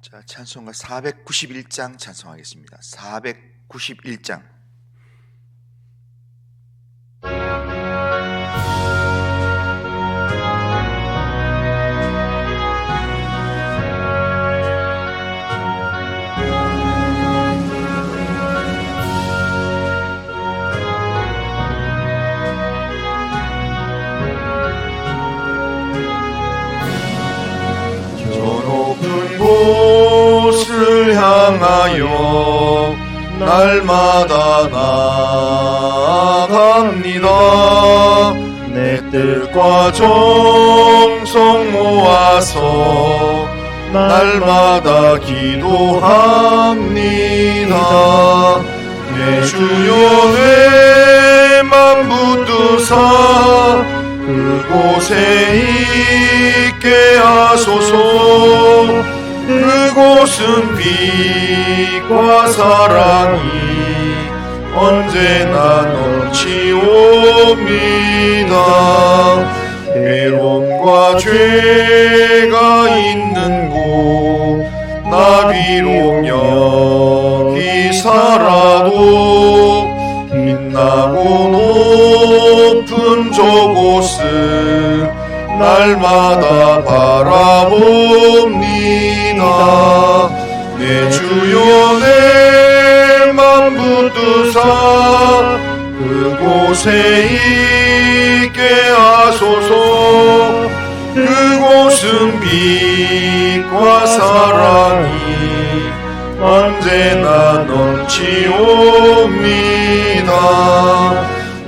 자, 찬송가 491장 찬송하겠습니다. 491장. 곳을 향하여 날마다 나아갑니다. 내 뜻과 정성 모아서 날마다 기도합니다. 내 주여 내맘 붙드사 그곳에 있게 하소서. 그곳은 빛과 사랑이 언제나 넘치옵니다. 괴로움과 죄가 있는 곳 나 비록 여기 살아도 빛나고 높은 저곳을 날마다 바라봅니다. 내 주여 내맘 붙드사 그곳에 있게 하소서. 그곳은 빛과 사랑이 언제나 넘치옵니다.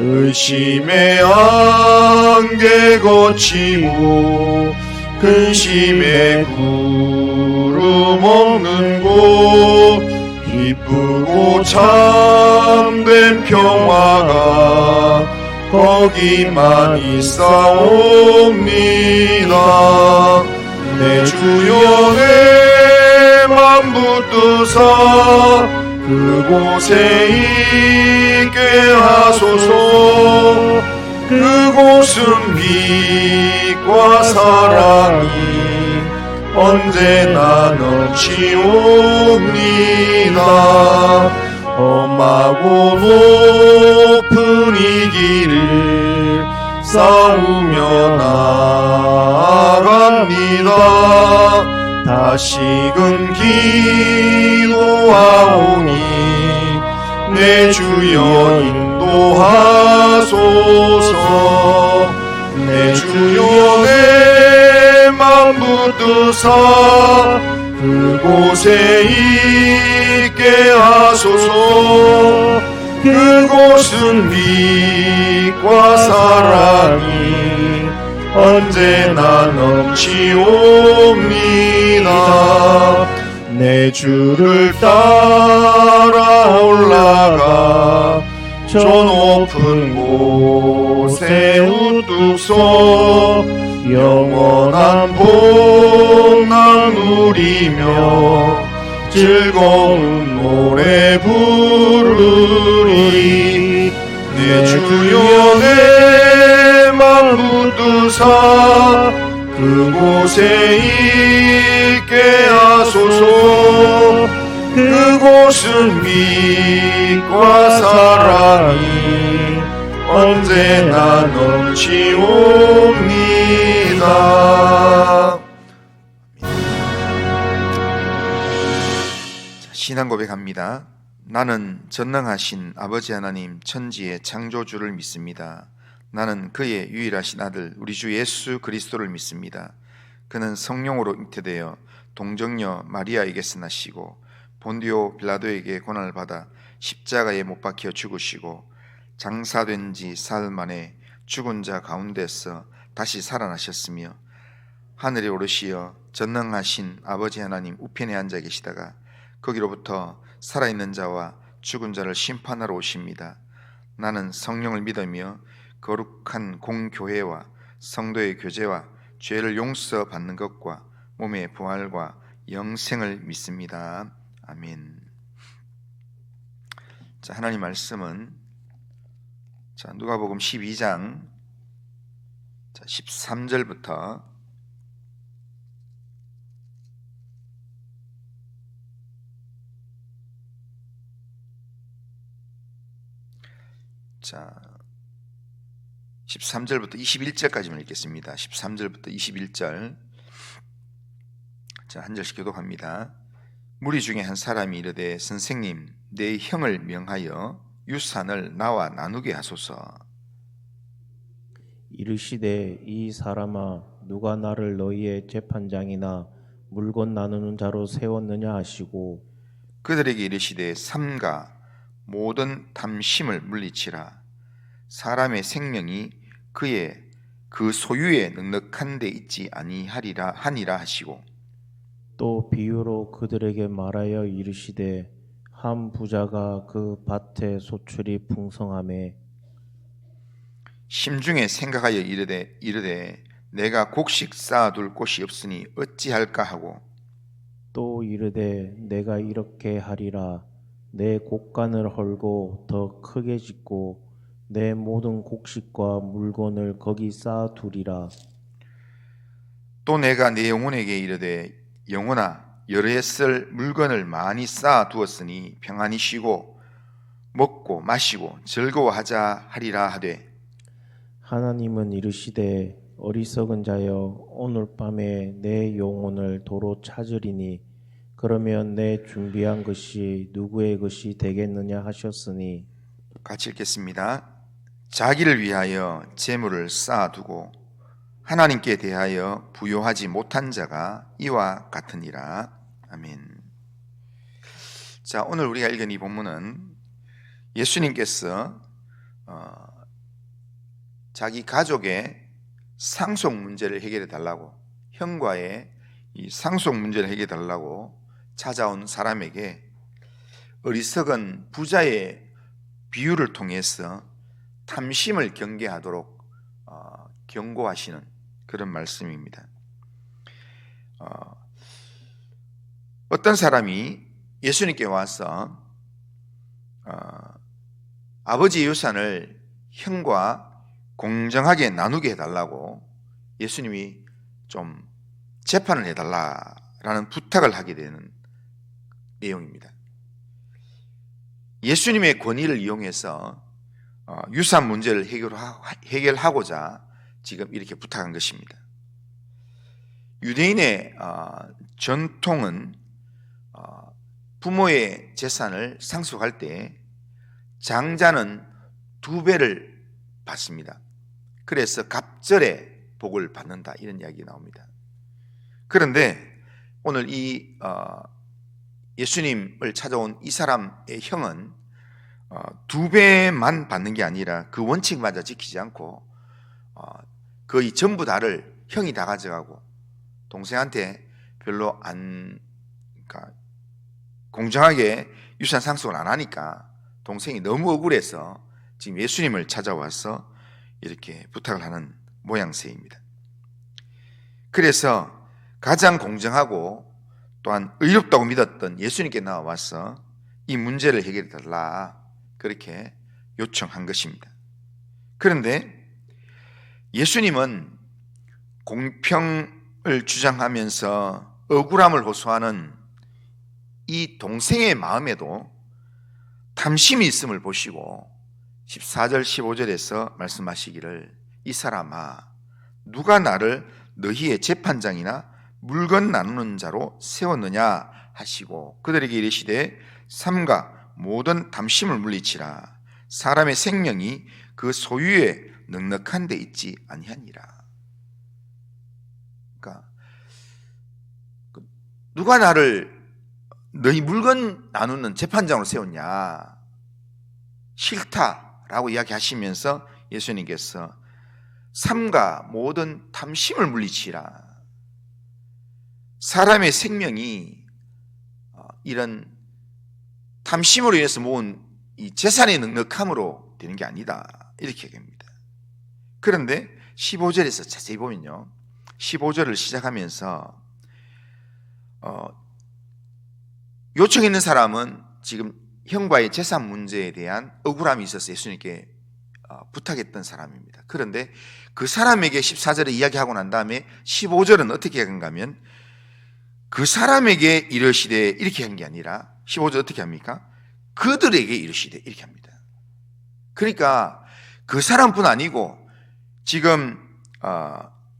의심의 안개 거치고 근심의 구름 없는 곳 기쁘고 참된 평화가 거기만 있사옵니다. 내 주여 내맘 붙드사 그곳에 있게 하소서. 그곳은 빛과 사랑이 언제나 넘치옵니다. 험하고 높은 이 길을 싸우며 나아갑니다. 다시금 기도하오니 내 주여 인도하소서. 내 주여 내맘 붙드사 그곳에 있게 하소서. 그곳은 빛과 사랑이 언제나 넘치옵니다. 내 주를 따라 올라가 저 높은 곳에 우뚝 서 영원한 복락 누리며 즐거운 노래 부르리. 내 주여 내맘 붙드사 그곳에 있게 하소서. 그곳은 빛과 사랑이 언제나 넘치옵니다. 신앙 고백합니다. 나는 전능하신 아버지 하나님 천지의 창조주를 믿습니다. 나는 그의 유일하신 아들 우리 주 예수 그리스도를 믿습니다. 그는 성령으로 잉태되어 동정녀 마리아에게서 나시고 본디오 빌라도에게 고난을 받아 십자가에 못 박혀 죽으시고 장사된 지 사흘 만에 죽은 자 가운데서 다시 살아나셨으며 하늘에 오르시어 전능하신 아버지 하나님 우편에 앉아 계시다가 거기로부터 살아있는 자와 죽은 자를 심판하러 오십니다. 나는 성령을 믿으며 거룩한 공교회와 성도의 교제와 죄를 용서받는 것과 몸의 부활과 영생을 믿습니다. 아멘. 자, 하나님 말씀은 누가복음 12장 13절부터 자, 13절부터 21절까지만 읽겠습니다. 13절부터 21절. 자, 한 절씩 교독합니다. 무리 중에 한 사람이 이르되 선생님, 내 형을 명하여 유산을 나와 나누게 하소서. 이르시되 이 사람아 누가 나를 너희의 재판장이나 물건 나누는 자로 세웠느냐 하시고 그들에게 이르시되 삼가 모든 탐심을 물리치라. 사람의 생명이 그의 그 소유에 넉넉한 데 있지 아니하리라 하니라 하시고 또 비유로 그들에게 말하여 이르시되 한 부자가 그 밭에 소출이 풍성하매 심중에 생각하여 이르되 내가 곡식 쌓아둘 곳이 없으니 어찌할까 하고 또 이르되 내가 이렇게 하리라 내 곡간을 헐고 더 크게 짓고 내 모든 곡식과 물건을 거기 쌓아두리라. 또 내가 내 영혼에게 이르되 영혼아 여러 해 쓸 물건을 많이 쌓아 두었으니 평안히 쉬고 먹고 마시고 즐거워하자 하리라 하되 하나님은 이르시되 어리석은 자여 오늘 밤에 내 영혼을 도로 찾으리니 그러면 내 준비한 것이 누구의 것이 되겠느냐 하셨으니 같이 읽겠습니다. 자기를 위하여 재물을 쌓아두고 하나님께 대하여 부요하지 못한 자가 이와 같으니라. 아멘. 자, 오늘 우리가 읽은 이 본문은 예수님께서 자기 가족의 상속 문제를 해결해 달라고, 형과의 이 상속 문제를 해결해 달라고 찾아온 사람에게 어리석은 부자의 비유를 통해서 탐심을 경계하도록 경고하시는 그런 말씀입니다. 어떤 사람이 예수님께 와서 아버지의 유산을 형과 공정하게 나누게 해달라고 예수님이 좀 재판을 해달라라는 부탁을 하게 되는 내용입니다. 예수님의 권위를 이용해서 유산 문제를 해결하고자 지금 이렇게 부탁한 것입니다. 유대인의 전통은 부모의 재산을 상속할 때 장자는 2배를 받습니다. 그래서 갑절의 복을 받는다 이런 이야기 나옵니다. 그런데 오늘 이 예수님을 찾아온 이 사람의 형은 2배만 받는 게 아니라 그 원칙마저 지키지 않고 거의 전부 다를 형이 다 가져가고 동생한테 별로 그러니까 공정하게 유산 상속을 안 하니까 동생이 너무 억울해서 지금 예수님을 찾아와서 이렇게 부탁을 하는 모양새입니다. 그래서 가장 공정하고 또한 의롭다고 믿었던 예수님께 나와서 이 문제를 해결해 달라 그렇게 요청한 것입니다. 그런데 예수님은 공평을 주장하면서 억울함을 호소하는 이 동생의 마음에도 탐심이 있음을 보시고 14절 15절에서 말씀하시기를 이 사람아 누가 나를 너희의 재판장이나 물건 나누는 자로 세웠느냐 하시고 그들에게 이르시되 삼가 모든 탐심을 물리치라. 사람의 생명이 그 소유에 넉넉한 데 있지 아니하니라. 그러니까 누가 나를 너희 물건 나누는 재판장으로 세웠냐? 싫다라고 이야기하시면서 예수님께서 삼가 모든 탐심을 물리치라. 사람의 생명이 이런 탐심으로 인해서 모은 이 재산의 넉넉함으로 되는 게 아니다. 이렇게 얘기합니다. 그런데 15절에서 자세히 보면요. 15절을 시작하면서 요청 있는 사람은 지금 형과의 재산 문제에 대한 억울함이 있어서 예수님께 부탁했던 사람입니다. 그런데 그 사람에게 14절에 이야기하고 난 다음에 15절은 어떻게 하는가 하면 그 사람에게 이르시되 이렇게 한 게 아니라 15절 어떻게 합니까? 그들에게 이르시되 이렇게 합니다. 그러니까 그 사람뿐 아니고 지금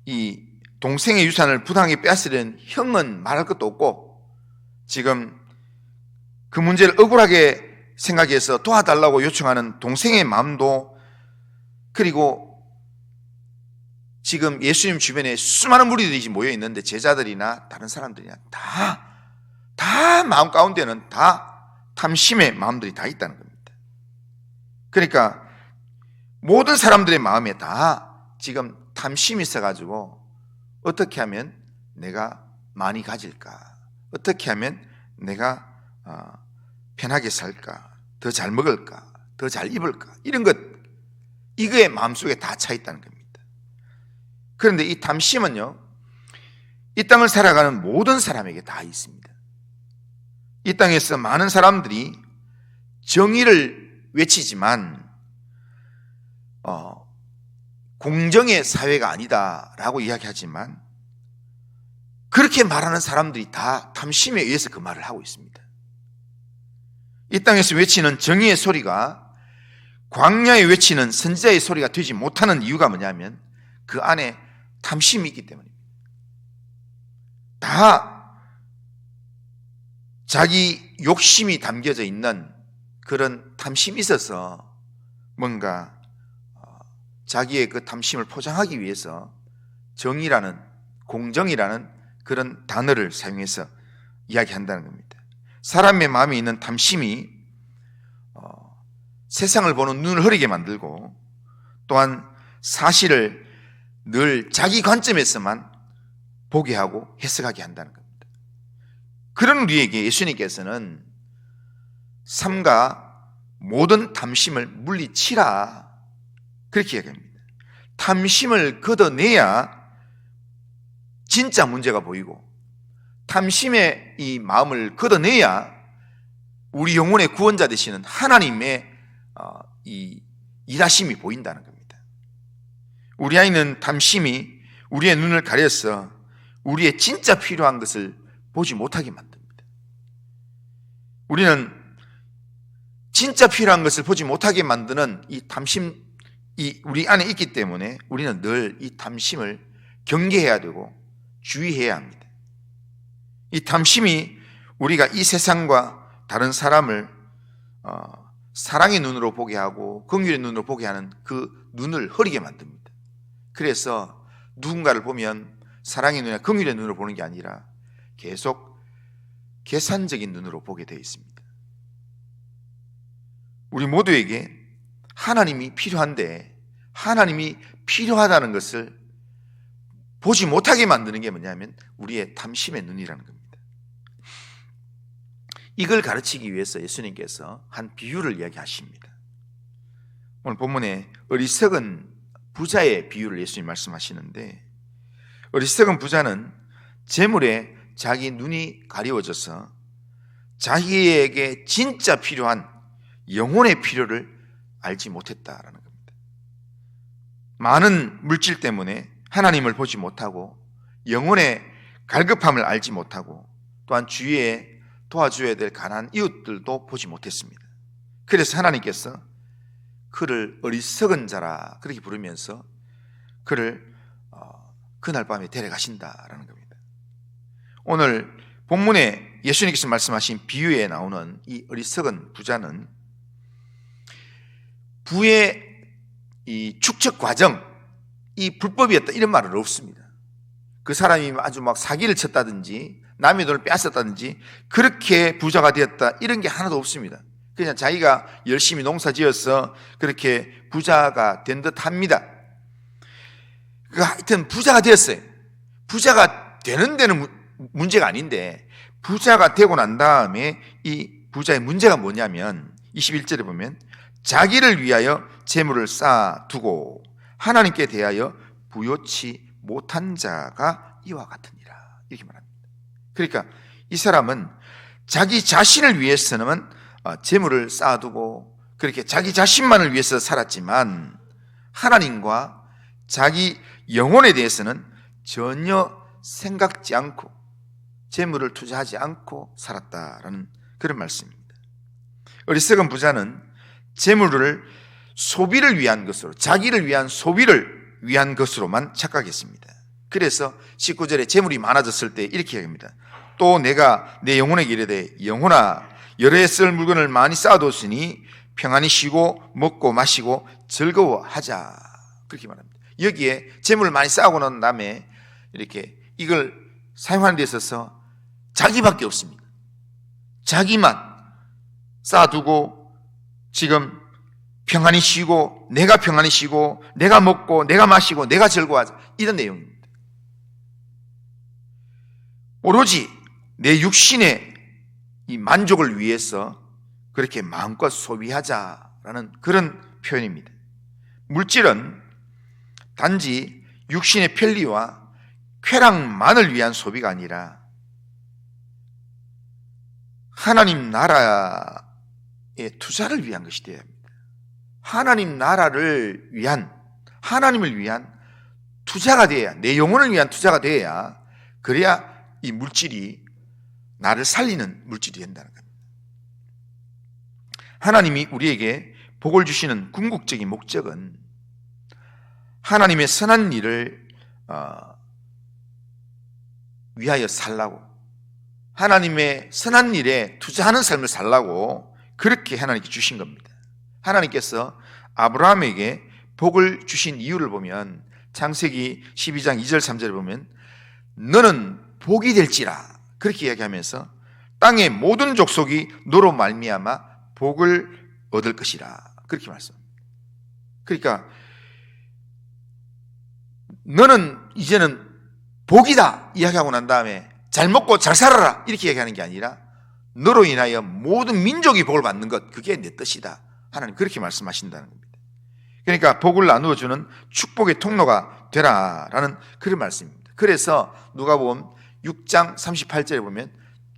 이 동생의 유산을 부당하게 빼앗으려는 형은 말할 것도 없고, 지금 그 문제를 억울하게 생각해서 도와달라고 요청하는 동생의 마음도, 그리고 지금 예수님 주변에 수많은 무리들이 모여 있는데 제자들이나 다른 사람들이나 다 마음 가운데는 다 탐심의 마음들이 다 있다는 겁니다. 그러니까 모든 사람들의 마음에 다 지금 탐심이 있어가지고 어떻게 하면 내가 많이 가질까, 어떻게 하면 내가 편하게 살까, 더 잘 먹을까, 더 잘 입을까, 이런 것, 이거의 마음속에 다 차 있다는 겁니다. 그런데 이 탐심은요, 이 땅을 살아가는 모든 사람에게 다 있습니다. 이 땅에서 많은 사람들이 정의를 외치지만 공정의 사회가 아니다라고 이야기하지만, 그렇게 말하는 사람들이 다 탐심에 의해서 그 말을 하고 있습니다. 이 땅에서 외치는 정의의 소리가 광야에 외치는 선지자의 소리가 되지 못하는 이유가 뭐냐면 그 안에 탐심이 있기 때문입니다. 다 자기 욕심이 담겨져 있는 그런 탐심이 있어서 뭔가 자기의 그 탐심을 포장하기 위해서 정의라는, 공정이라는 그런 단어를 사용해서 이야기한다는 겁니다. 사람의 마음에 있는 탐심이 세상을 보는 눈을 흐리게 만들고, 또한 사실을 늘 자기 관점에서만 보게 하고 해석하게 한다는 겁니다. 그런 우리에게 예수님께서는 삼가 모든 탐심을 물리치라, 그렇게 이야기합니다. 탐심을 걷어내야 진짜 문제가 보이고, 탐심의 이 마음을 걷어내야 우리 영혼의 구원자 되시는 하나님의 이 일하심이 보인다는 겁니다. 우리 안에는 탐심이 우리의 눈을 가려서 우리의 진짜 필요한 것을 보지 못하게 만듭니다. 우리는 진짜 필요한 것을 보지 못하게 만드는 이 탐심이 우리 안에 있기 때문에 우리는 늘 이 탐심을 경계해야 되고 주의해야 합니다. 이 탐심이 우리가 이 세상과 다른 사람을 사랑의 눈으로 보게 하고 긍휼의 눈으로 보게 하는 그 눈을 흐리게 만듭니다. 그래서 누군가를 보면 사랑의 눈이나 긍휼의 눈으로 보는 게 아니라 계속 계산적인 눈으로 보게 되어 있습니다. 우리 모두에게 하나님이 필요한데, 하나님이 필요하다는 것을 보지 못하게 만드는 게 뭐냐면 우리의 탐심의 눈이라는 겁니다. 이걸 가르치기 위해서 예수님께서 한 비유를 이야기하십니다. 오늘 본문에 어리석은 부자의 비유를 예수님 말씀하시는데, 어리석은 부자는 재물에 자기 눈이 가리워져서 자기에게 진짜 필요한 영혼의 필요를 알지 못했다라는 겁니다. 많은 물질 때문에 하나님을 보지 못하고 영혼의 갈급함을 알지 못하고, 또한 주위에 도와줘야 될 가난한 이웃들도 보지 못했습니다. 그래서 하나님께서 그를 어리석은 자라 그렇게 부르면서 그를 그날 밤에 데려가신다라는 겁니다. 오늘 본문에 예수님께서 말씀하신 비유에 나오는 이 어리석은 부자는 부의 이 축적 과정, 이 불법이었다 이런 말은 없습니다. 그 사람이 아주 막 사기를 쳤다든지 남의 돈을 빼앗았다든지 그렇게 부자가 되었다 이런 게 하나도 없습니다. 그냥 자기가 열심히 농사 지어서 그렇게 부자가 된 듯 합니다. 하여튼 부자가 되었어요. 부자가 되는 데는 문제가 아닌데, 부자가 되고 난 다음에 이 부자의 문제가 뭐냐면 21절에 보면 자기를 위하여 재물을 쌓아두고 하나님께 대하여 부요치 못한 자가 이와 같으니라, 이렇게 말합니다. 그러니까 이 사람은 자기 자신을 위해서는 재물을 쌓아두고 그렇게 자기 자신만을 위해서 살았지만 하나님과 자기 영혼에 대해서는 전혀 생각지 않고 재물을 투자하지 않고 살았다라는 그런 말씀입니다. 어리석은 부자는 재물을 소비를 위한 것으로, 자기를 위한 소비를 위한 것으로만 착각했습니다. 그래서 19절에 재물이 많아졌을 때 이렇게 얘기합니다. 또 내가 내 영혼에게 이르되 영혼아 여러 해 쓸 물건을 많이 쌓아뒀으니 평안히 쉬고 먹고 마시고 즐거워하자. 그렇게 말합니다. 여기에 재물을 많이 쌓고 난 다음에 이렇게 이걸 사용하는 데 있어서 자기밖에 없습니다. 자기만 쌓아두고 지금 평안히 쉬고 내가 평안히 쉬고 내가 먹고 내가 마시고 내가 즐거워하자, 이런 내용입니다. 오로지 내 육신의 이 만족을 위해서 그렇게 마음껏 소비하자라는 그런 표현입니다. 물질은 단지 육신의 편리와 쾌락만을 위한 소비가 아니라 하나님 나라의 투자를 위한 것이 되어야 합니다. 하나님 나라를 위한, 하나님을 위한 투자가 되어야, 내 영혼을 위한 투자가 되어야, 그래야 이 물질이 나를 살리는 물질이 된다는 겁니다. 하나님이 우리에게 복을 주시는 궁극적인 목적은 하나님의 선한 일을 위하여 살라고, 하나님의 선한 일에 투자하는 삶을 살라고 그렇게 하나님께 주신 겁니다. 하나님께서 아브라함에게 복을 주신 이유를 보면 창세기 12장 2절 3절을 보면 너는 복이 될지라 그렇게 이야기하면서 땅의 모든 족속이 너로 말미암아 복을 얻을 것이라 그렇게 말씀합니다. 그러니까 너는 이제는 복이다 이야기하고 난 다음에 잘 먹고 잘 살아라 이렇게 얘기하는 게 아니라 너로 인하여 모든 민족이 복을 받는 것, 그게 내 뜻이다. 하나님 그렇게 말씀하신다는 겁니다. 그러니까 복을 나누어주는 축복의 통로가 되라라는 그런 말씀입니다. 그래서 누가복음 6장 38절에 보면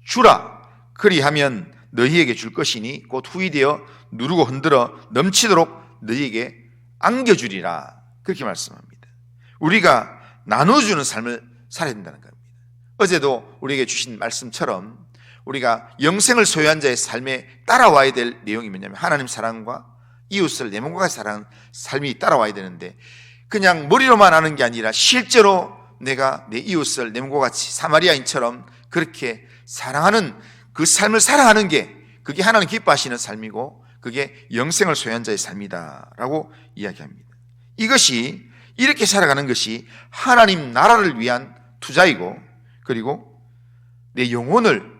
주라 그리하면 너희에게 줄 것이니 곧 후이되어 누르고 흔들어 넘치도록 너희에게 안겨주리라 그렇게 말씀합니다. 우리가 나눠주는 삶을 살아야 된다는 겁니다. 어제도 우리에게 주신 말씀처럼 우리가 영생을 소유한 자의 삶에 따라와야 될 내용이 뭐냐면 하나님 사랑과 이웃을 내 몸과 같이 사랑하는 삶이 따라와야 되는데 그냥 머리로만 하는 게 아니라 실제로 내가 내 이웃을 내 몸과 같이 사마리아인처럼 그렇게 사랑하는 그 삶을 살아가는 게, 그게 하나님 기뻐하시는 삶이고 그게 영생을 소유한 자의 삶이다라고 이야기합니다. 이것이, 이렇게 살아가는 것이 하나님 나라를 위한 투자이고 그리고 내 영혼을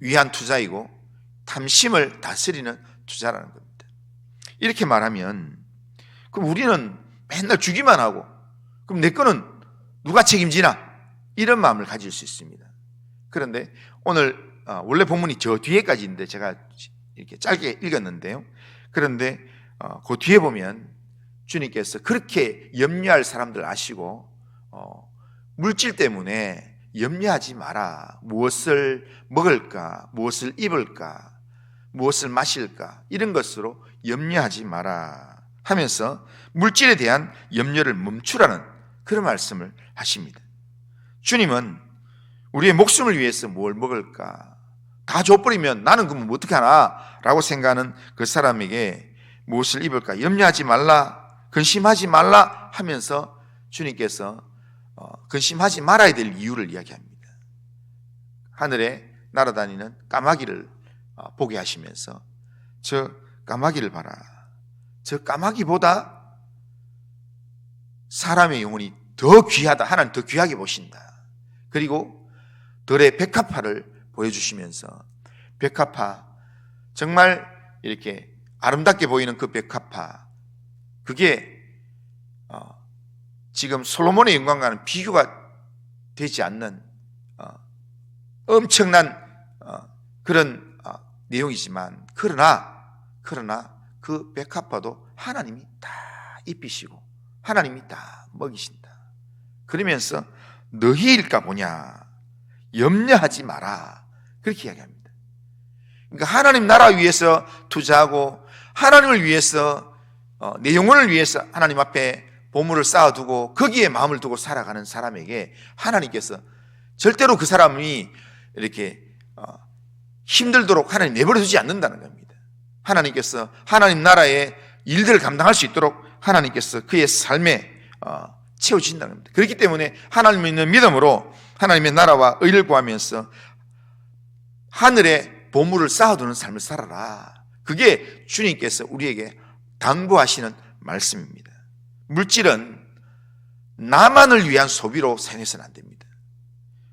위한 투자이고 탐심을 다스리는 투자라는 겁니다. 이렇게 말하면 그럼 우리는 맨날 주기만 하고 그럼 내 거는 누가 책임지나 이런 마음을 가질 수 있습니다. 그런데 오늘 원래 본문이 저 뒤에까지 있는데 제가 이렇게 짧게 읽었는데요. 그런데 그 뒤에 보면 주님께서 그렇게 염려할 사람들 아시고 물질 때문에 염려하지 마라. 무엇을 먹을까? 무엇을 입을까? 무엇을 마실까? 이런 것으로 염려하지 마라 하면서 물질에 대한 염려를 멈추라는 그런 말씀을 하십니다. 주님은 우리의 목숨을 위해서 뭘 먹을까? 다 줘버리면 나는 그럼 어떻게 하나? 라고 생각하는 그 사람에게 무엇을 입을까? 염려하지 말라, 근심하지 말라 하면서 주님께서 근심하지 말아야 될 이유를 이야기합니다. 하늘에 날아다니는 까마귀를 보게 하시면서 저 까마귀를 봐라. 저 까마귀보다 사람의 영혼이 더 귀하다. 하나님 더 귀하게 보신다. 그리고 들의 백합화를 보여주시면서 백합화, 정말 이렇게 아름답게 보이는 그 백합화, 그게 지금 솔로몬의 영광과는 비교가 되지 않는 엄청난 그런 내용이지만 그러나 그 백합화도 하나님이 다 입히시고 하나님이 다 먹이신다. 그러면서 너희일까 보냐, 염려하지 마라, 그렇게 이야기합니다. 그러니까 하나님 나라 위해서 투자하고 하나님을 위해서 내 영혼을 위해서 하나님 앞에 보물을 쌓아두고 거기에 마음을 두고 살아가는 사람에게 하나님께서 절대로 그 사람이 이렇게 힘들도록 하나님 내버려 두지 않는다는 겁니다. 하나님께서 하나님 나라의 일들을 감당할 수 있도록 하나님께서 그의 삶에 채워주신다는 겁니다. 그렇기 때문에 하나님을 믿는 믿음으로 하나님의 나라와 의를 구하면서 하늘에 보물을 쌓아두는 삶을 살아라. 그게 주님께서 우리에게 당부하시는 말씀입니다. 물질은 나만을 위한 소비로 사용해서는 안 됩니다.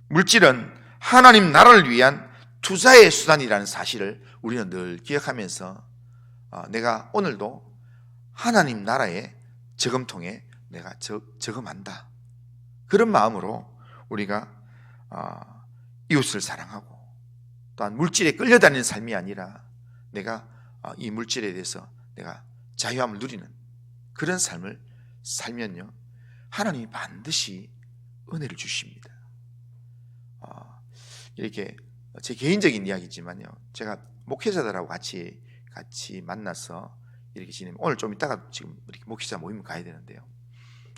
물질은 하나님 나라를 위한 투자의 수단이라는 사실을 우리는 늘 기억하면서 내가 오늘도 하나님 나라의 저금통에 내가 저금한다. 그런 마음으로 우리가 이웃을 사랑하고 또한 물질에 끌려다니는 삶이 아니라 내가 이 물질에 대해서 내가 자유함을 누리는 그런 삶을 살면요, 하나님이 반드시 은혜를 주십니다. 이렇게 제 개인적인 이야기지만요, 제가 목회자들하고 같이 만나서 이렇게 지내면, 오늘 좀 이따가 지금 이렇게 목회자 모임 가야 되는데요,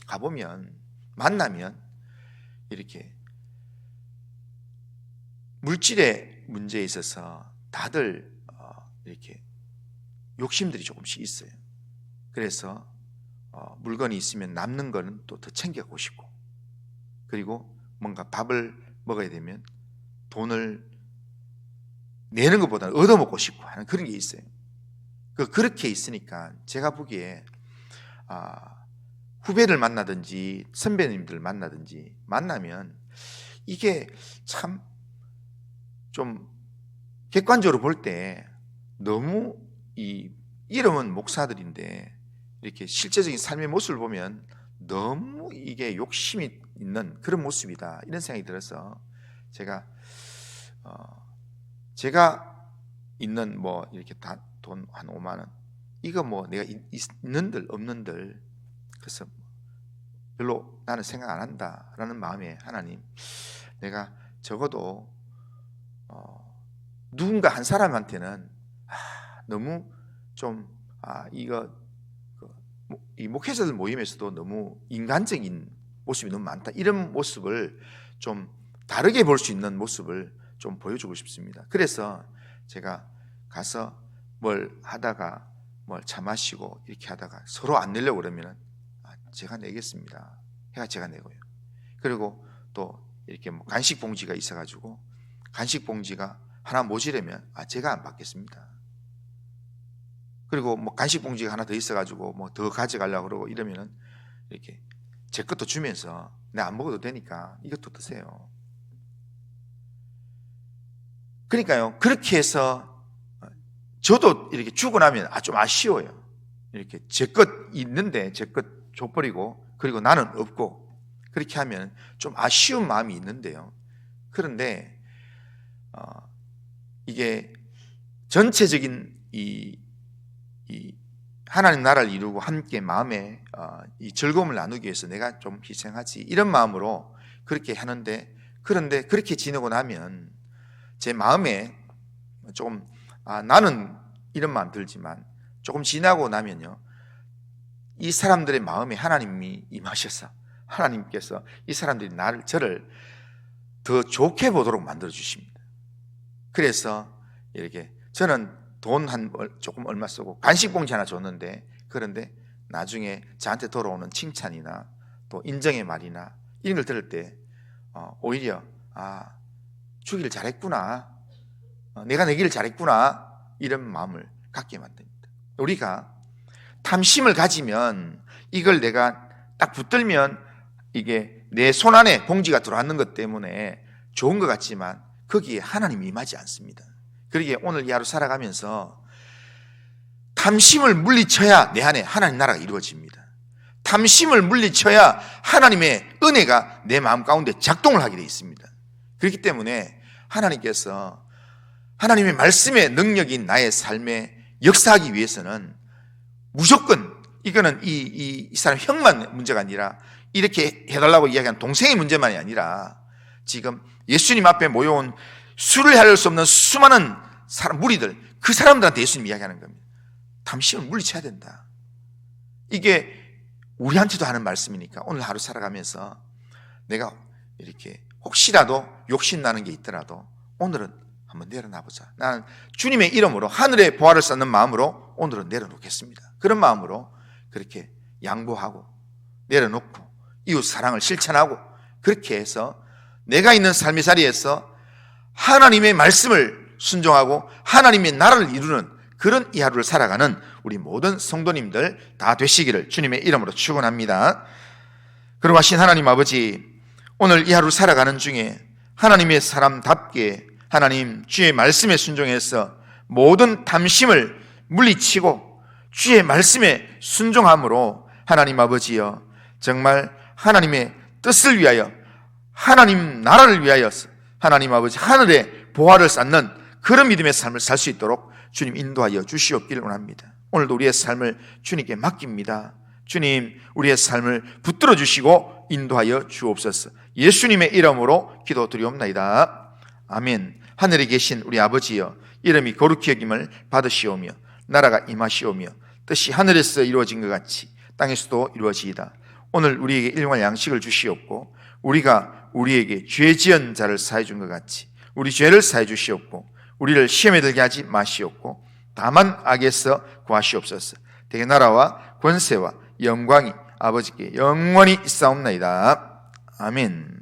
가보면 만나면 이렇게 물질의 문제에 있어서 다들 이렇게 욕심들이 조금씩 있어요. 그래서 물건이 있으면 남는 거는 또 더 챙겨가고 싶고, 그리고 뭔가 밥을 먹어야 되면 돈을 내는 것보다는 얻어먹고 싶고 하는 그런 게 있어요. 그렇게 있으니까 제가 보기에 후배를 만나든지 선배님들을 만나면 이게 참 좀 객관적으로 볼 때 너무 이름은 목사들인데 이렇게 실제적인 삶의 모습을 보면 너무 이게 욕심이 있는 그런 모습이다, 이런 생각이 들어서 제가 있는 뭐 이렇게 돈 한 5만 원, 이거 뭐 내가 있는들 없는들 그래서 별로 나는 생각 안 한다라는 마음에, 하나님, 내가 적어도 누군가 한 사람한테는 너무 좀 이 목회자들 모임에서도 너무 인간적인 모습이 너무 많다, 이런 모습을 좀 다르게 볼 수 있는 모습을 좀 보여주고 싶습니다. 그래서 제가 가서 뭘 하다가 뭘 차 마시고 이렇게 하다가 서로 안 내려고 그러면 제가 내겠습니다 해가 제가 내고요. 그리고 또 이렇게 뭐 간식 봉지가 있어가지고 간식 봉지가 하나 모자라면 제가 안 받겠습니다. 그리고 뭐 간식 봉지가 하나 더 있어가지고 뭐 더 가져가려고 그러고 이러면은 이렇게 제 것도 주면서 내가 안 먹어도 되니까 이것도 드세요. 그러니까요, 그렇게 해서 저도 이렇게 주고 나면 좀 아쉬워요. 이렇게 제 것 있는데 제 것 줘버리고 그리고 나는 없고, 그렇게 하면 좀 아쉬운 마음이 있는데요. 그런데 이게 전체적인 이 하나님 나라를 이루고 함께 마음에 이 즐거움을 나누기 위해서 내가 좀 희생하지, 이런 마음으로 그렇게 하는데, 그런데 그렇게 지내고 나면 제 마음에 조금 나는 이런 마음 들지만 조금 지나고 나면요, 이 사람들의 마음에 하나님이 임하셔서 하나님께서 이 사람들이 저를 더 좋게 보도록 만들어 주십니다. 그래서 이렇게 저는 돈 조금 얼마 쓰고 간식 봉지 하나 줬는데, 그런데 나중에 저한테 돌아오는 칭찬이나 또 인정의 말이나 이런 걸 들을 때 오히려 주기를 잘했구나, 내가 내기를 잘했구나, 이런 마음을 갖게 만듭니다. 우리가 탐심을 가지면 이걸 내가 딱 붙들면 이게 내 손 안에 봉지가 들어왔는 것 때문에 좋은 것 같지만 거기에 하나님이 임하지 않습니다. 그러기에 오늘 이 하루 살아가면서 탐심을 물리쳐야 내 안에 하나님 나라가 이루어집니다. 탐심을 물리쳐야 하나님의 은혜가 내 마음 가운데 작동을 하게 되어 있습니다. 그렇기 때문에 하나님께서 하나님의 말씀의 능력인 나의 삶에 역사하기 위해서는 무조건 이거는 이 사람 형만 문제가 아니라, 이렇게 해달라고 이야기한 동생의 문제만이 아니라, 지금 예수님 앞에 모여온 수를 헤아릴 수 없는 수많은 무리들, 그 사람들한테 예수님 이야기하는 겁니다. 탐심을 물리쳐야 된다. 이게 우리한테도 하는 말씀이니까 오늘 하루 살아가면서 내가 이렇게 혹시라도 욕심나는 게 있더라도 오늘은 한번 내려놔보자. 나는 주님의 이름으로 하늘의 보화를 쌓는 마음으로 오늘은 내려놓겠습니다. 그런 마음으로 그렇게 양보하고 내려놓고 이웃 사랑을 실천하고 그렇게 해서 내가 있는 삶의 자리에서 하나님의 말씀을 순종하고 하나님의 나라를 이루는 그런 이 하루를 살아가는 우리 모든 성도님들 다 되시기를 주님의 이름으로 축원합니다. 그러고 하신 하나님 아버지, 오늘 이 하루 살아가는 중에 하나님의 사람답게 하나님 주의 말씀에 순종해서 모든 탐심을 물리치고 주의 말씀에 순종함으로 하나님 아버지여 정말 하나님의 뜻을 위하여 하나님 나라를 위하여 하나님 아버지 하늘의 보화를 쌓는 그런 믿음의 삶을 살 수 있도록 주님 인도하여 주시옵기를 원합니다. 오늘도 우리의 삶을 주님께 맡깁니다. 주님, 우리의 삶을 붙들어 주시고 인도하여 주옵소서. 예수님의 이름으로 기도드리옵나이다. 아멘. 하늘에 계신 우리 아버지여, 이름이 거룩히 여김을 받으시오며 나라가 임하시오며 뜻이 하늘에서 이루어진 것 같이 땅에서도 이루어지이다. 오늘 우리에게 일용할 양식을 주시옵고 우리가 우리에게 죄 지은 자를 사해 준 것 같이 우리 죄를 사해 주시옵고 우리를 시험에 들게 하지 마시옵고 다만 악에서 구하시옵소서. 대개 나라와 권세와 영광이 아버지께 영원히 있사옵나이다. 아멘.